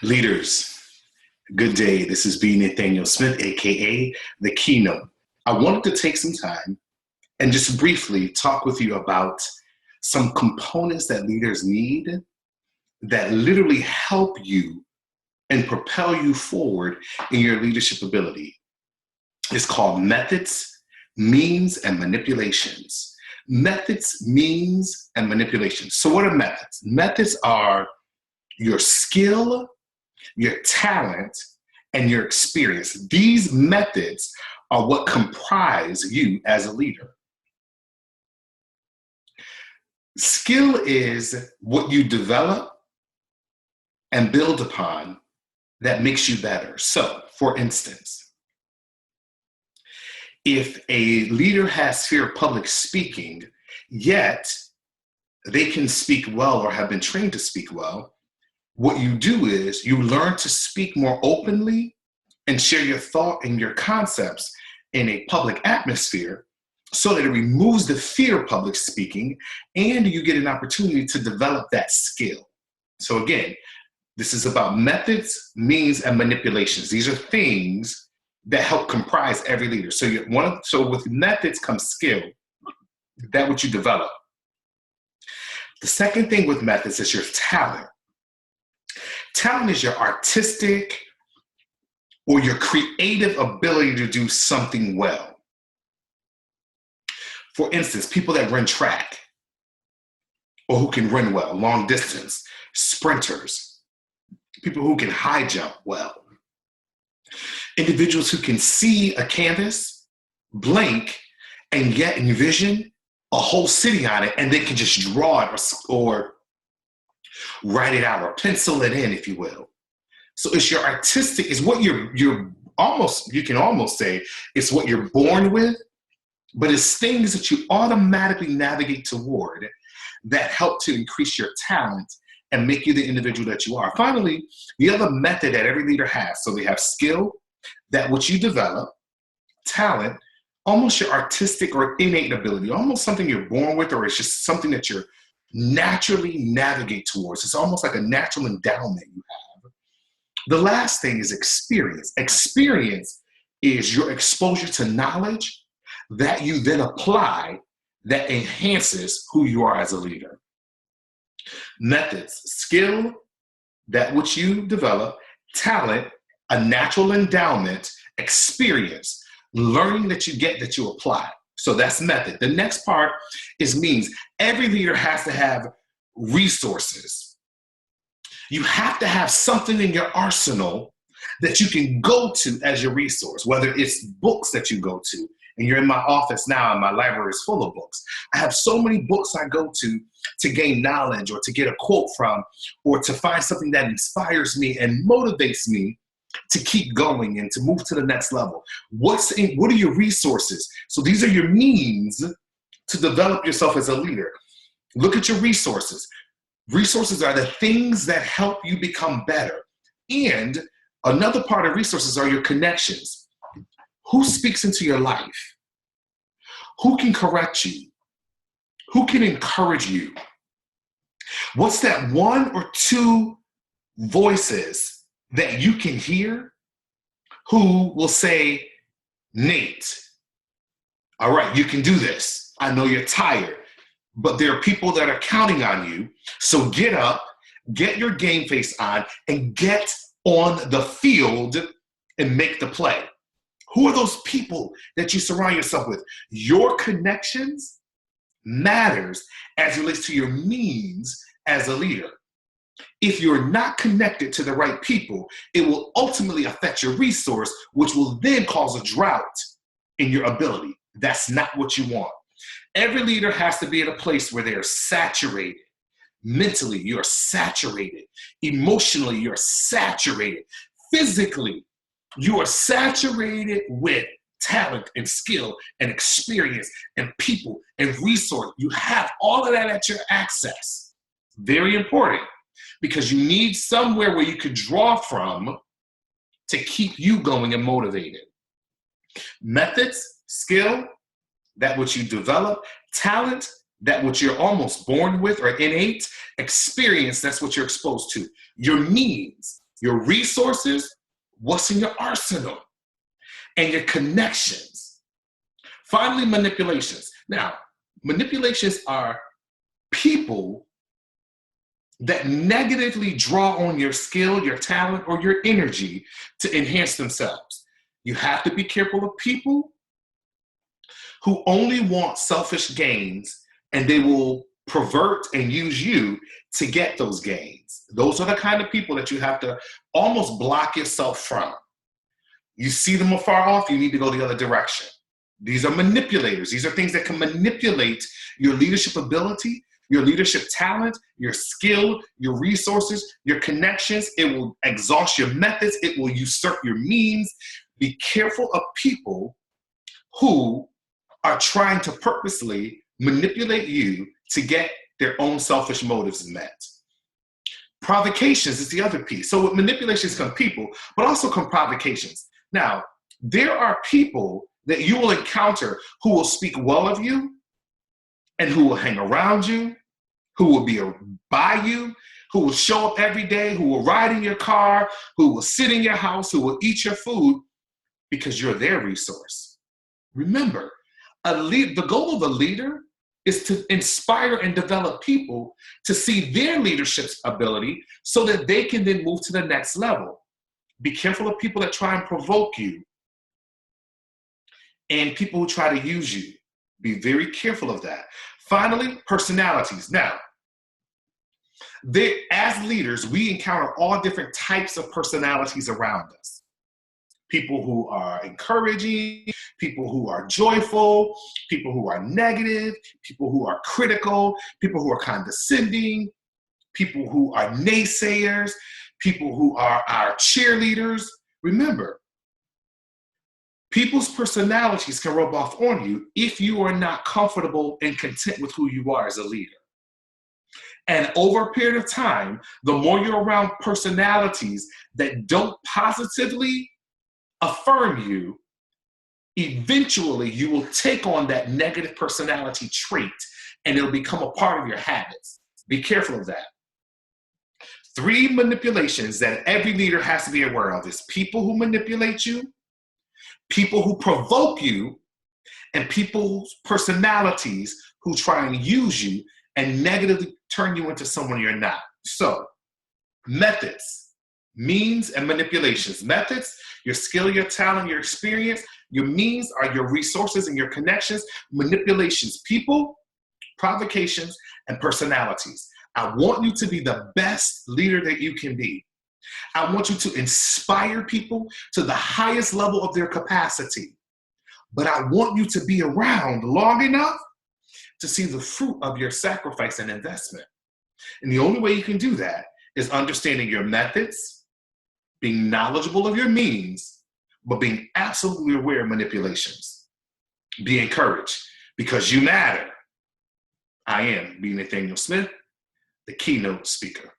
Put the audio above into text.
Leaders, good day. This is B. Nathaniel Smith, aka The Keynote. I wanted to take some time and just briefly talk with you about some components that leaders need that literally help you and propel you forward in your leadership ability. It's called methods, means, and manipulations. Methods, means, and manipulations. So what are methods? Methods are your skill, your talent, and your experience. These methods are what comprise you as a leader. Skill is what you develop and build upon that makes you better. So, for instance, if a leader has fear of public speaking, yet they can speak well or have been trained to speak well, what you do is you learn to speak more openly and share your thought and your concepts in a public atmosphere so that it removes the fear of public speaking and you get an opportunity to develop that skill. So again, this is about methods, means, and manipulations. These are things that help comprise every leader. So with methods comes skill, that what you develop. The second thing with methods is your talent. Talent is your artistic or your creative ability to do something well. For instance, people that run track or who can run well, long distance, sprinters, people who can high jump well, individuals who can see a canvas, blink, and yet envision a whole city on it, and they can just draw it or write it out or pencil it in, if you will. So it's your artistic, it's what you can almost say it's what you're born with, but it's things that you automatically navigate toward that help to increase your talent and make you the individual that you are. Finally, the other method that every leader has, so they have skill, that which you develop, talent, almost your artistic or innate ability, almost something you're born with, or it's just something that you're naturally navigate towards. It's almost like a natural endowment you have. The last thing is experience. Experience is your exposure to knowledge that you then apply that enhances who you are as a leader. Methods, skill, that which you develop, talent, a natural endowment, experience, learning that you get that you apply. So that's method. The next part is means. Every leader has to have resources. You have to have something in your arsenal that you can go to as your resource, whether it's books that you go to. And you're in my office now and my library is full of books. I have so many books I go to gain knowledge or to get a quote from or to find something that inspires me and motivates me to keep going and to move to the next level. What are your resources? So these are your means to develop yourself as a leader. Look at your resources. Resources are the things that help you become better. And another part of resources are your connections. Who speaks into your life? Who can correct you? Who can encourage you? What's that one or two voices that you can hear who will say, Nate, all right, you can do this. I know you're tired, but there are people that are counting on you. So get up, get your game face on, and get on the field and make the play. Who are those people that you surround yourself with? Your connections matters as it relates to your means as a leader. If you're not connected to the right people, it will ultimately affect your resource, which will then cause a drought in your ability. That's not what you want. Every leader has to be at a place where they are saturated. Mentally, you're saturated. Emotionally, you're saturated. Physically, you are saturated with talent and skill and experience and people and resource. You have all of that at your access. Very important, because you need somewhere where you could draw from to keep you going and motivated. Methods, skill, that which you develop, talent, that which you're almost born with or innate. Experience, that's what you're exposed to. Your means, your resources, what's in your arsenal, and your connections. Finally, manipulations. Now, manipulations are people that negatively draw on your skill, your talent, or your energy to enhance themselves. You have to be careful of people who only want selfish gains, and they will pervert and use you to get those gains. Those are the kind of people that you have to almost block yourself from. You see them afar off, you need to go the other direction. These are manipulators. These are things that can manipulate your leadership ability, your leadership talent, your skill, your resources, your connections. It will exhaust your methods. It will usurp your means. Be careful of people who are trying to purposely manipulate you to get their own selfish motives met. Provocations is the other piece. So with manipulations come people, but also come provocations. Now, there are people that you will encounter who will speak well of you and who will hang around you, who will be by you, who will show up every day, who will ride in your car, who will sit in your house, who will eat your food because you're their resource. Remember, the goal of a leader is to inspire and develop people to see their leadership ability so that they can then move to the next level. Be careful of people that try and provoke you and people who try to use you. Be very careful of that. Finally, personalities. Now, as leaders, we encounter all different types of personalities around us. People who are encouraging, people who are joyful, people who are negative, people who are critical, people who are condescending, people who are naysayers, people who are our cheerleaders. Remember, people's personalities can rub off on you if you are not comfortable and content with who you are as a leader. And over a period of time, the more you're around personalities that don't positively affirm you, eventually you will take on that negative personality trait and it'll become a part of your habits. Be careful of that. 3 manipulations that every leader has to be aware of is people who manipulate you, people who provoke you, and people's personalities who try and use you and negatively turn you into someone you're not. So, methods, means, and manipulations. Methods, your skill, your talent, your experience. Your means are your resources and your connections. Manipulations, people, provocations, and personalities. I want you to be the best leader that you can be. I want you to inspire people to the highest level of their capacity. But I want you to be around long enough to see the fruit of your sacrifice and investment. And the only way you can do that is understanding your methods, being knowledgeable of your means, but being absolutely aware of manipulations. Be encouraged because you matter. I am B. Nathaniel Smith, the keynote speaker.